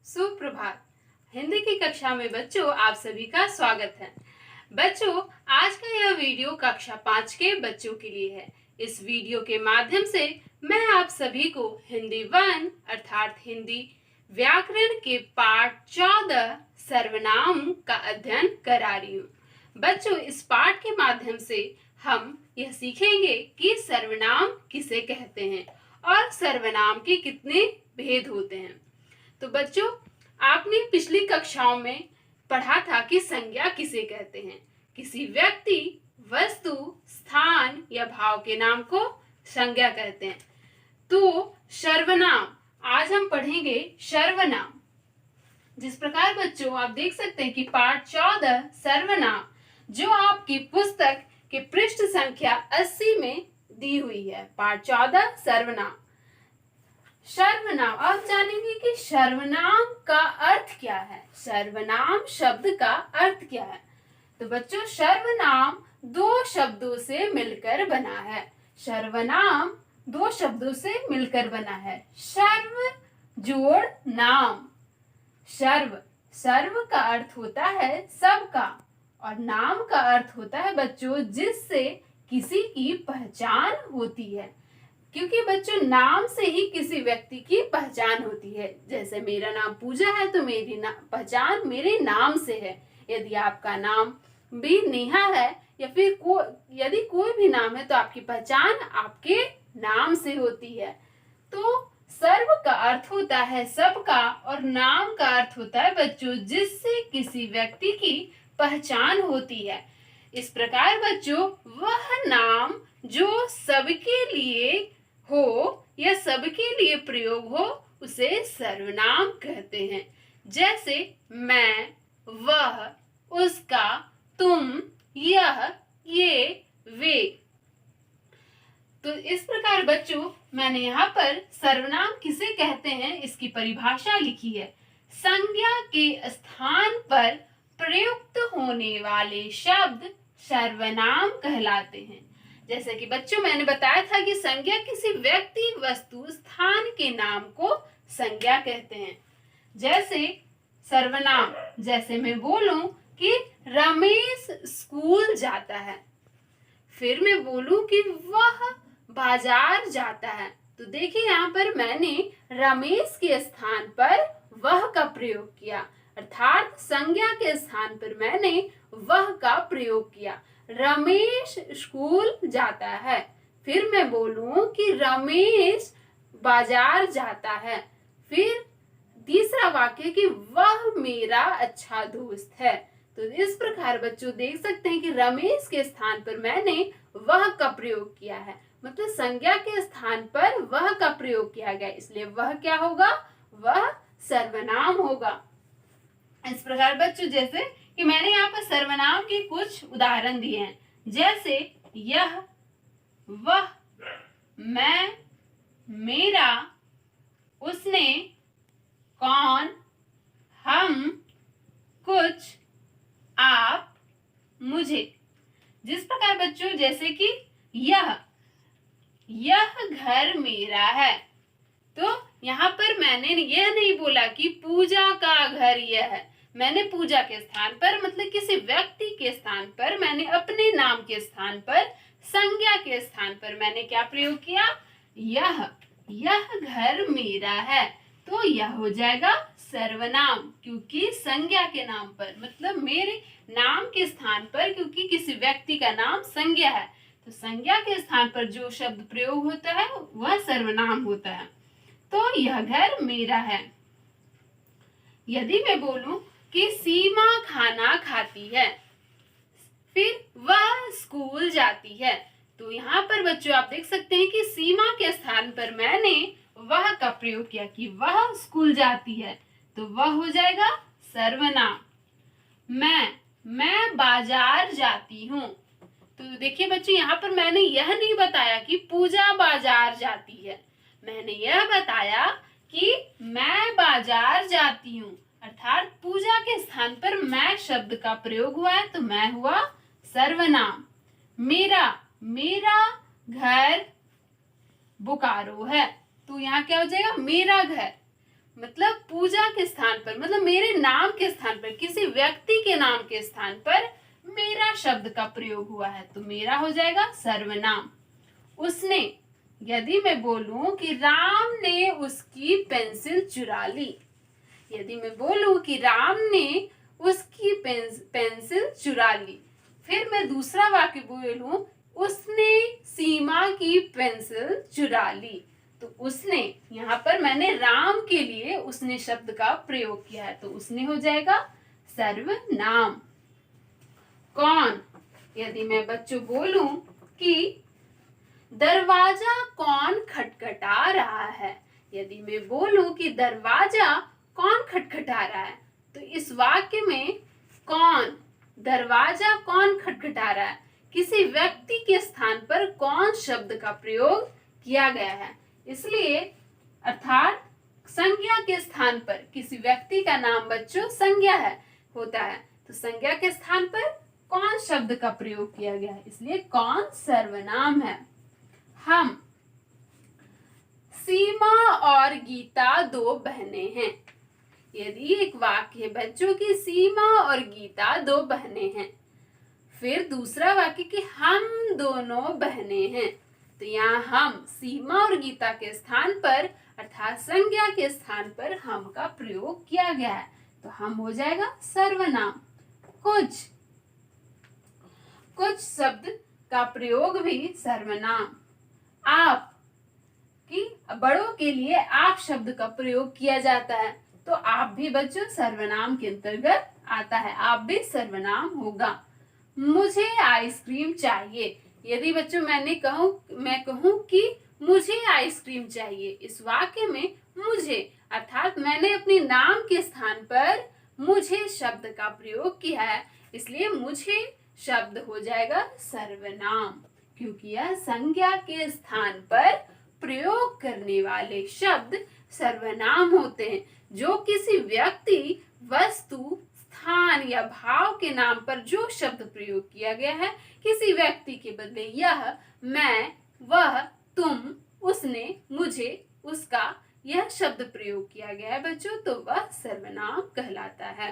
सुप्रभात। हिंदी की कक्षा में बच्चों आप सभी का स्वागत है। बच्चों, आज का यह वीडियो कक्षा 5 के बच्चों के लिए है। इस वीडियो के माध्यम से मैं आप सभी को हिंदी 1 अर्थात हिंदी व्याकरण के पाठ 14 सर्वनाम का अध्ययन करा रही हूँ। बच्चों, इस पाठ के माध्यम से हम यह सीखेंगे कि सर्वनाम किसे कहते हैं और सर्वनाम के कितने भेद होते हैं। तो बच्चों, आपने पिछली कक्षाओं में पढ़ा था कि संज्ञा किसे कहते हैं। किसी व्यक्ति, वस्तु, स्थान या भाव के नाम को संज्ञा कहते हैं। तो सर्वनाम, आज हम पढ़ेंगे सर्वनाम। जिस प्रकार बच्चों आप देख सकते हैं कि पाठ 14 सर्वनाम जो आपकी पुस्तक के पृष्ठ संख्या 80 में दी हुई है। पाठ 14 सर्वनाम। सर्वनाम, आप जानेंगे कि सर्वनाम का अर्थ क्या है। सर्वनाम शब्द का अर्थ क्या है। तो बच्चों, सर्वनाम दो शब्दों से मिलकर बना है। सर्वनाम दो शब्दों से मिलकर बना है। सर्व जोड़ नाम। सर्व का अर्थ होता है सबका और नाम का अर्थ होता है बच्चों जिससे किसी की पहचान होती है। क्योंकि बच्चों नाम से ही किसी व्यक्ति की पहचान होती है। जैसे मेरा नाम पूजा है तो मेरी पहचान मेरे नाम से है। यदि आपका नाम भी नेहा है या फिर यदि कोई भी नाम है तो आपकी पहचान आपके नाम से होती है। तो सर्व का अर्थ होता है सबका और नाम का अर्थ होता है बच्चों जिससे किसी व्यक्ति की पहचान होती है। इस प्रकार बच्चों वह नाम जो सबके लिए हो या सबके लिए प्रयोग हो उसे सर्वनाम कहते हैं। जैसे मैं, वह, उसका, तुम, यह, ये, वे। तो इस प्रकार बच्चों मैंने यहाँ पर सर्वनाम किसे कहते हैं इसकी परिभाषा लिखी है। संज्ञा के स्थान पर प्रयुक्त होने वाले शब्द सर्वनाम कहलाते हैं। जैसे कि बच्चों मैंने बताया था कि संज्ञा किसी व्यक्ति, वस्तु, स्थान के नाम को संज्ञा कहते हैं। जैसे सर्वनाम, जैसे मैं बोलूं कि रमेश स्कूल जाता है, फिर मैं बोलूं कि वह बाजार जाता है। तो देखिए यहाँ पर मैंने रमेश के स्थान पर वह का प्रयोग किया, अर्थात संज्ञा के स्थान पर मैंने वह का प्रयोग किया। रमेश स्कूल जाता है, फिर मैं बोलूं कि रमेश बाजार जाता है, फिर तीसरा वाक्य कि वह मेरा अच्छा दोस्त है। तो इस प्रकार बच्चों देख सकते हैं कि रमेश के स्थान पर मैंने वह का प्रयोग किया है, मतलब संज्ञा के स्थान पर वह का प्रयोग किया गया, इसलिए वह क्या होगा, वह सर्वनाम होगा। इस प्रकार बच्चों जैसे कि मैंने यहाँ पर सर्वनाम के कुछ उदाहरण दिए हैं। जैसे यह, वह, मैं, मेरा, उसने, कौन, हम, कुछ, आप, मुझे। जिस प्रकार बच्चों जैसे कि यह घर मेरा है, तो यहाँ पर मैंने यह नहीं बोला कि पूजा का घर यह है। मैंने पूजा के स्थान पर मतलब किसी व्यक्ति के स्थान पर, मैंने अपने नाम के स्थान पर, संज्ञा के स्थान पर मैंने क्या प्रयोग किया, यह घर मेरा है। तो यह हो जाएगा सर्वनाम, क्योंकि संज्ञा के नाम पर मतलब मेरे नाम के स्थान पर, क्योंकि किसी व्यक्ति का नाम संज्ञा है तो संज्ञा के स्थान पर जो शब्द प्रयोग होता है वह सर्वनाम होता है। तो यह घर मेरा है। यदि मैं बोलूं कि सीमा खाना खाती है, फिर वह स्कूल जाती है, तो यहाँ पर बच्चों आप देख सकते हैं कि सीमा के स्थान पर मैंने वह का प्रयोग किया कि वह स्कूल जाती है, तो वह हो जाएगा सर्वनाम। मैं बाजार जाती हूँ, तो देखिए बच्चों यहाँ पर मैंने यह नहीं बताया कि पूजा बाजार जाती है, मैंने यह बताया कि मैं बाजार जाती हूँ, अर्थात पूजा के स्थान पर मैं शब्द का प्रयोग हुआ है तो मैं हुआ सर्वनाम। मेरा घर बोकारो है, तो यहाँ क्या हो जाएगा, मेरा घर। मतलब पूजा के स्थान पर, मतलब मेरे नाम के स्थान पर, किसी व्यक्ति के नाम के स्थान पर मेरा शब्द का प्रयोग हुआ है तो मेरा हो जाएगा सर्वनाम। उसने, यदि मैं बोलूं कि राम ने उसकी पेंसिल चुरा ली, यदि मैं बोलूं कि राम ने उसकी पेंसिल चुरा ली, फिर मैं दूसरा वाक्य बोलूं उसने सीमा की पेंसिल चुरा ली, तो उसने, यहाँ पर मैंने राम के लिए उसने शब्द का प्रयोग किया है तो उसने हो जाएगा सर्वनाम। कौन, यदि मैं बच्चों बोलूं कि दरवाजा कौन खटखटा रहा है, यदि मैं बोलूं कि दरवाजा कौन खटखटा रहा है, तो इस वाक्य में कौन, दरवाजा कौन खटखटा रहा है, किसी व्यक्ति के स्थान पर कौन शब्द का प्रयोग किया गया है, इसलिए अर्थात संज्ञा के स्थान पर, किसी व्यक्ति का नाम बच्चों संज्ञा है होता है, तो संज्ञा के स्थान पर कौन शब्द का प्रयोग किया गया है, इसलिए कौन सर्वनाम है। हम, सीमा और गीता दो बहनें हैं, यदि एक वाक्य है बच्चों की सीमा और गीता दो बहनें हैं, फिर दूसरा वाक्य कि हम दोनों बहनें हैं, तो यहाँ हम, सीमा और गीता के स्थान पर अर्थात संज्ञा के स्थान पर हम का प्रयोग किया गया है तो हम हो जाएगा सर्वनाम। कुछ शब्द का प्रयोग भी सर्वनाम। आप कि बड़ों के लिए आप शब्द का प्रयोग किया जाता है तो आप भी बच्चों सर्वनाम के अंतर्गत आता है, आप भी सर्वनाम होगा। मुझे आइसक्रीम चाहिए, यदि बच्चों मैं कहूं कि मुझे आइसक्रीम चाहिए, इस वाक्य में मुझे अर्थात मैंने अपने नाम के स्थान पर मुझे शब्द का प्रयोग किया है, इसलिए मुझे शब्द हो जाएगा सर्वनाम, क्योंकि यह संज्ञा के स्थान पर प्रयोग करने वाले शब्द सर्वनाम होते हैं, जो किसी व्यक्ति, वस्तु, स्थान या भाव के नाम पर जो शब्द प्रयोग किया गया है, किसी व्यक्ति के बदले यह, मैं, वह, तुम, उसने, मुझे, उसका, यह शब्द प्रयोग किया गया है बच्चों तो वह सर्वनाम कहलाता है।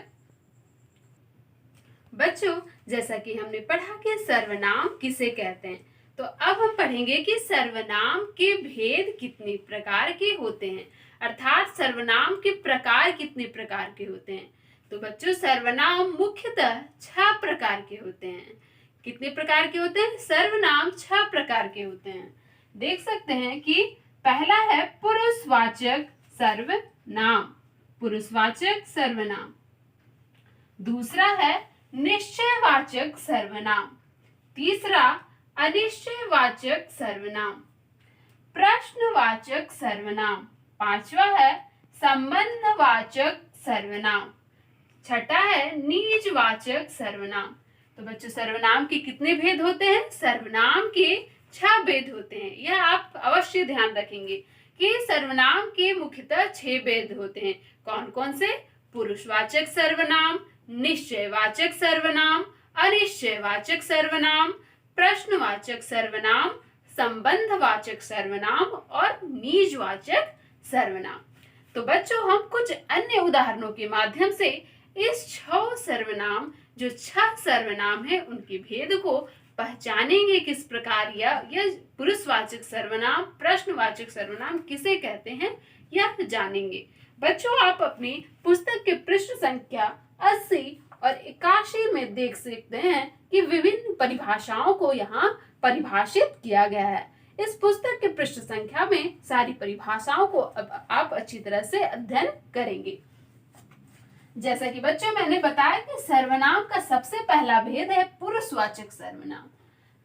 बच्चों, जैसा कि हमने पढ़ा कि सर्वनाम किसे कहते हैं, तो अब हम पढ़ेंगे कि सर्वनाम के भेद कितने प्रकार के होते हैं, अर्थात सर्वनाम के प्रकार कितने प्रकार के होते हैं। तो बच्चों, सर्वनाम मुख्यतः 6 प्रकार के होते हैं। कितने प्रकार के होते हैं? सर्वनाम 6 प्रकार के होते हैं। देख सकते हैं कि पहला है पुरुषवाचक सर्वनाम, पुरुषवाचक सर्वनाम। दूसरा है निश्चयवाचक सर्वनाम। तीसरा अनिश्चयवाचक सर्वनाम। प्रश्नवाचक सर्वनाम। पांचवा है संबंधवाचक सर्वनाम। छठा है निजवाचक सर्वनाम। तो बच्चों, सर्वनाम के कितने भेद होते हैं? सर्वनाम के 6 भेद होते हैं। यह आप अवश्य ध्यान रखेंगे कि सर्वनाम के मुख्यतः 6 भेद होते हैं। कौन कौन से? पुरुषवाचक सर्वनाम, निश्चयवाचक सर्वनाम, अनिश्चयवाचक सर्वनाम, प्रश्नवाचक सर्वनाम, संबंधवाचक सर्वनाम और निजवाचक सर्वनाम। तो बच्चों, हम कुछ अन्य उदाहरणों के माध्यम से इस 6 सर्वनाम, जो 6 सर्वनाम है, उनके भेद को पहचानेंगे किस प्रकार, या यह पुरुषवाचक सर्वनाम, प्रश्नवाचक सर्वनाम किसे कहते हैं यह जानेंगे। बच्चों, आप अपनी पुस्तक के पृष्ठ संख्या 80 और 81 में देख सकते हैं कि विभिन्न परिभाषाओं को यहाँ परिभाषित किया गया है। इस पुस्तक के पृष्ठ संख्या में सारी परिभाषाओं को अब आप अच्छी तरह से अध्ययन करेंगे। जैसा कि बच्चों मैंने बताया कि सर्वनाम का सबसे पहला भेद है पुरुषवाचक सर्वनाम।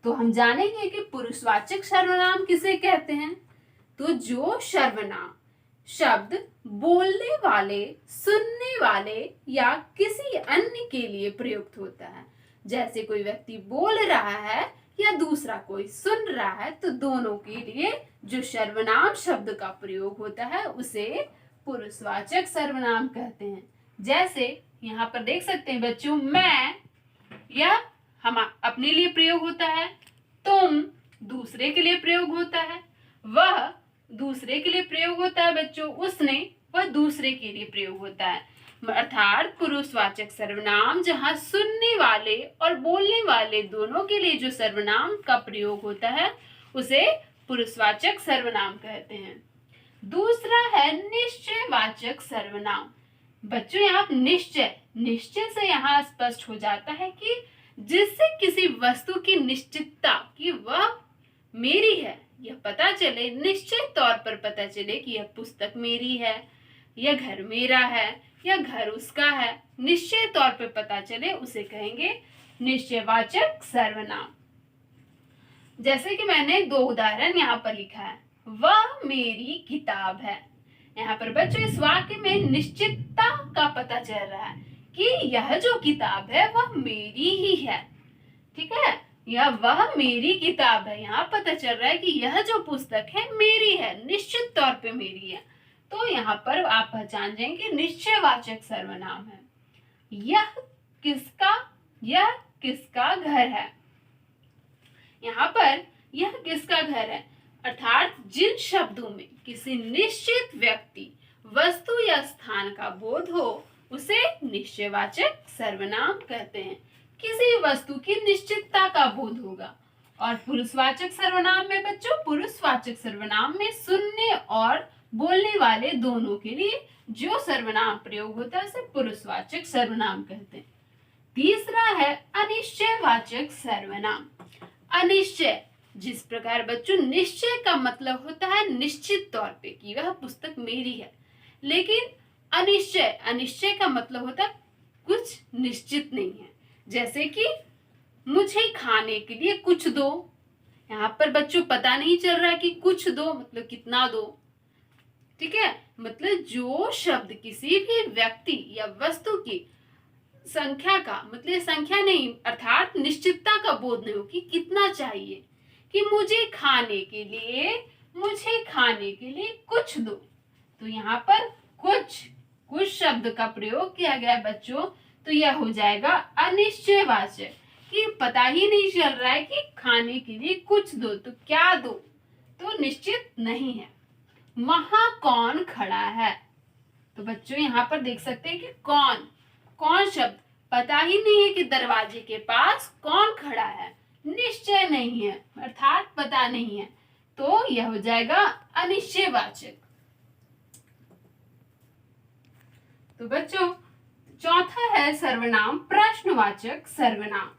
तो हम जानेंगे कि पुरुषवाचक सर्वनाम किसे कहते हैं। तो जो सर्वनाम शब्द बोलने वाले, सुनने वाले या किसी अन्य के लिए प्रयुक्त होता है, जैसे कोई व्यक्ति बोल रहा है या दूसरा कोई सुन रहा है, तो दोनों के लिए जो सर्वनाम शब्द का प्रयोग होता है उसे पुरुषवाचक सर्वनाम कहते हैं। जैसे यहाँ पर देख सकते हैं बच्चों, मैं यह हम अपने लिए प्रयोग होता है, तुम दूसरे के लिए प्रयोग होता है, वह दूसरे के लिए प्रयोग होता है बच्चों, उसने वह दूसरे के लिए प्रयोग होता है। अर्थात पुरुषवाचक सर्वनाम जहां सुनने वाले और बोलने वाले दोनों के लिए जो सर्वनाम का प्रयोग होता है उसे पुरुषवाचक सर्वनाम कहते हैं। दूसरा है निश्चयवाचक सर्वनाम। बच्चों यहाँ निश्चय निश्चय से यहाँ स्पष्ट हो जाता है कि जिससे किसी वस्तु की निश्चितता कि वह मेरी है यह पता चले, निश्चित तौर पर पता चले कि यह पुस्तक मेरी है, यह घर मेरा है, यह घर उसका है, निश्चित तौर पर पता चले उसे कहेंगे निश्चयवाचक सर्वनाम। जैसे कि मैंने 2 उदाहरण यहाँ पर लिखा है, वह मेरी किताब है। यहाँ पर बच्चों इस वाक्य में निश्चितता का पता चल रहा है कि यह जो किताब है वह मेरी ही है। ठीक है, वह मेरी किताब है, यहाँ पता चल रहा है कि यह जो पुस्तक है मेरी है, निश्चित तौर पे मेरी है। तो यहाँ पर आप पहचान जाएंगे निश्चयवाचक सर्वनाम है। यह किसका घर है। यहाँ पर यह किसका घर है अर्थात जिन शब्दों में किसी निश्चित व्यक्ति, वस्तु या स्थान का बोध हो उसे निश्चयवाचक सर्वनाम कहते हैं। किसी वस्तु की निश्चितता का बोध होगा। और पुरुषवाचक सर्वनाम में बच्चों, पुरुषवाचक सर्वनाम में सुनने और बोलने वाले दोनों के लिए जो सर्वनाम प्रयोग होता है उसे पुरुषवाचक सर्वनाम कहते हैं। तीसरा है अनिश्चयवाचक सर्वनाम। अनिश्चय, जिस प्रकार बच्चों निश्चय का मतलब होता है निश्चित तौर पे कि वह पुस्तक मेरी है, लेकिन अनिश्चय का मतलब होता है कुछ निश्चित नहीं है। जैसे कि मुझे खाने के लिए कुछ दो, यहाँ पर बच्चों पता नहीं चल रहा है कि कुछ दो मतलब कितना दो। ठीक है, मतलब जो शब्द किसी भी व्यक्ति या वस्तु की संख्या का मतलब संख्या नहीं अर्थात निश्चितता का बोध नहीं हो कि कितना चाहिए, कि मुझे खाने के लिए कुछ दो। तो यहाँ पर कुछ शब्द का प्रयोग किया गया है बच्चों, तो यह हो जाएगा अनिश्चयवाचक कि पता ही नहीं चल रहा है कि खाने के लिए कुछ दो तो क्या दो, तो निश्चित नहीं है। वहां कौन खड़ा है, तो बच्चों यहाँ पर देख सकते हैं कि कौन शब्द पता ही नहीं है कि दरवाजे के पास कौन खड़ा है, निश्चय नहीं है अर्थात पता नहीं है, तो यह हो जाएगा अनिश्चयवाचक। तो बच्चों चौथा है सर्वनाम प्रश्नवाचक सर्वनाम।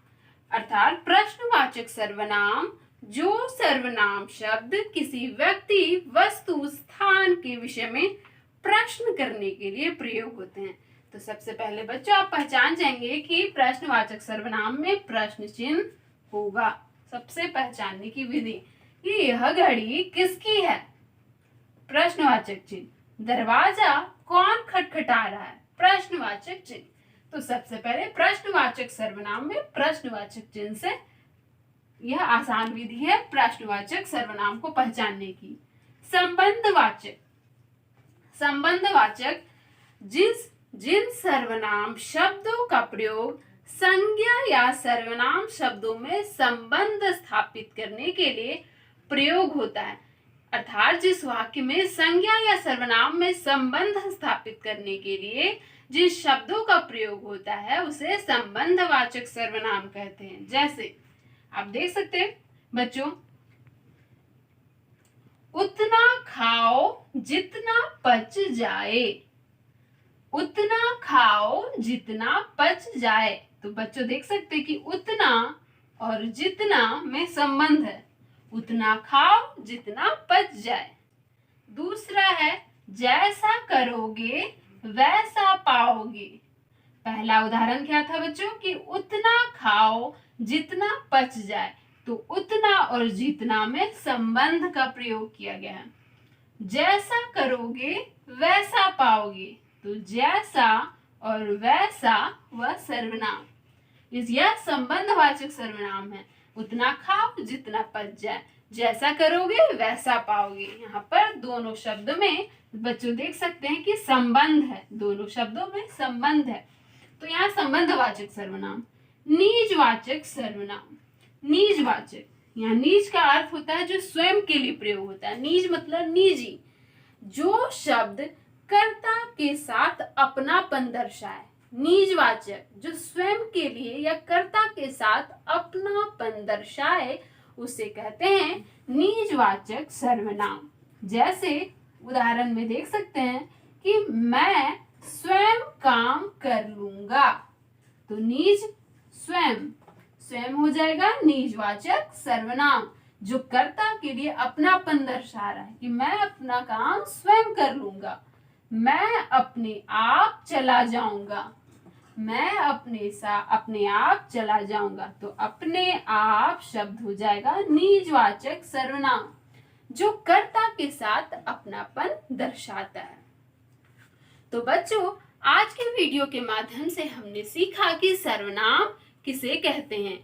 अर्थात प्रश्नवाचक सर्वनाम जो सर्वनाम शब्द किसी व्यक्ति, वस्तु, स्थान के विषय में प्रश्न करने के लिए प्रयोग होते हैं। तो सबसे पहले बच्चों आप पहचान जाएंगे कि प्रश्नवाचक सर्वनाम में प्रश्न चिन्ह होगा। सबसे पहचानने की विधि कि यह घड़ी किसकी है, प्रश्नवाचक चिन्ह। दरवाजा कौन खटखटा रहा है, प्रश्नवाचक चिन्ह। तो सबसे पहले प्रश्नवाचक सर्वनाम में प्रश्नवाचक चिन्ह से, यह आसान विधि है प्रश्नवाचक सर्वनाम को पहचानने की। संबंधवाचक जिन सर्वनाम शब्दों का प्रयोग संज्ञा या सर्वनाम शब्दों में संबंध स्थापित करने के लिए प्रयोग होता है। अर्थात जिस वाक्य में संज्ञा या सर्वनाम में संबंध स्थापित करने के लिए जिस शब्दों का प्रयोग होता है उसे संबंधवाचक सर्वनाम कहते हैं। जैसे आप देख सकते हैं बच्चों, उतना खाओ जितना पच जाए, उतना खाओ जितना पच जाए। तो बच्चों देख सकते हैं कि उतना और जितना में संबंध है, उतना खाओ जितना पच जाए। दूसरा है जैसा करोगे वैसा पाओगे। पहला उदाहरण क्या था बच्चों कि उतना खाओ जितना पच जाए, तो उतना और जितना में संबंध का प्रयोग किया गया है। जैसा करोगे वैसा पाओगे, तो जैसा और वैसा वह सर्वनाम, यह संबंधवाचक सर्वनाम है। उतना खाओ जितना पच जाए, जैसा करोगे वैसा पाओगे। यहाँ पर दोनों शब्द में बच्चों देख सकते हैं कि संबंध है, दोनों शब्दों में संबंध है, तो यहाँ संबंधवाचक सर्वनाम। निजवाचक सर्वनाम, निजवाचक, यहाँ निज का अर्थ होता है जो स्वयं के लिए प्रयोग होता है। निज मतलब निजी, जो शब्द कर्ता के साथ अपनापन दर्शाए। निजवाचक जो स्वयं के लिए या कर्ता के साथ अपनापन दर्शाए उसे कहते हैं निजवाचक सर्वनाम। जैसे उदाहरण में देख सकते हैं कि मैं स्वयं काम कर लूंगा, तो निज स्वयं, स्वयं हो जाएगा निजवाचक सर्वनाम जो कर्ता के लिए अपनापन दर्शा रहा है कि मैं अपना काम स्वयं कर लूंगा। मैं अपने आप चला जाऊंगा, मैं अपने आप चला जाऊंगा, तो अपने आप शब्द हो जाएगा निजवाचक सर्वनाम जो कर्ता के साथ अपनापन दर्शाता है। तो बच्चों, आज के वीडियो के माध्यम से हमने सीखा कि सर्वनाम किसे कहते हैं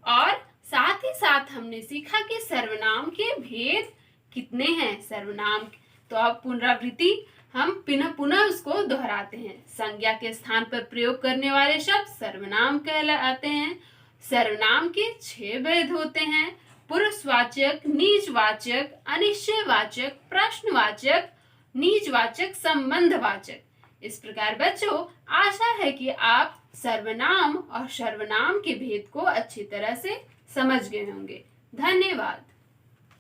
और साथ ही साथ हमने सीखा कि सर्वनाम के भेद कितने हैं। सर्वनाम तो अब पुनरावृत्ति हम पुनः उसको दोहराते हैं। संज्ञा के स्थान पर प्रयोग करने वाले शब्द सर्वनाम कहलाते हैं। सर्वनाम के 6 भेद होते हैं: पुरुषवाचक, निजवाचक, अनिश्चयवाचक, प्रश्नवाचक, निजवाचक, संबंधवाचक। इस प्रकार बच्चों, आशा है कि आप सर्वनाम और सर्वनाम के भेद को अच्छी तरह से समझ गए होंगे। धन्यवाद।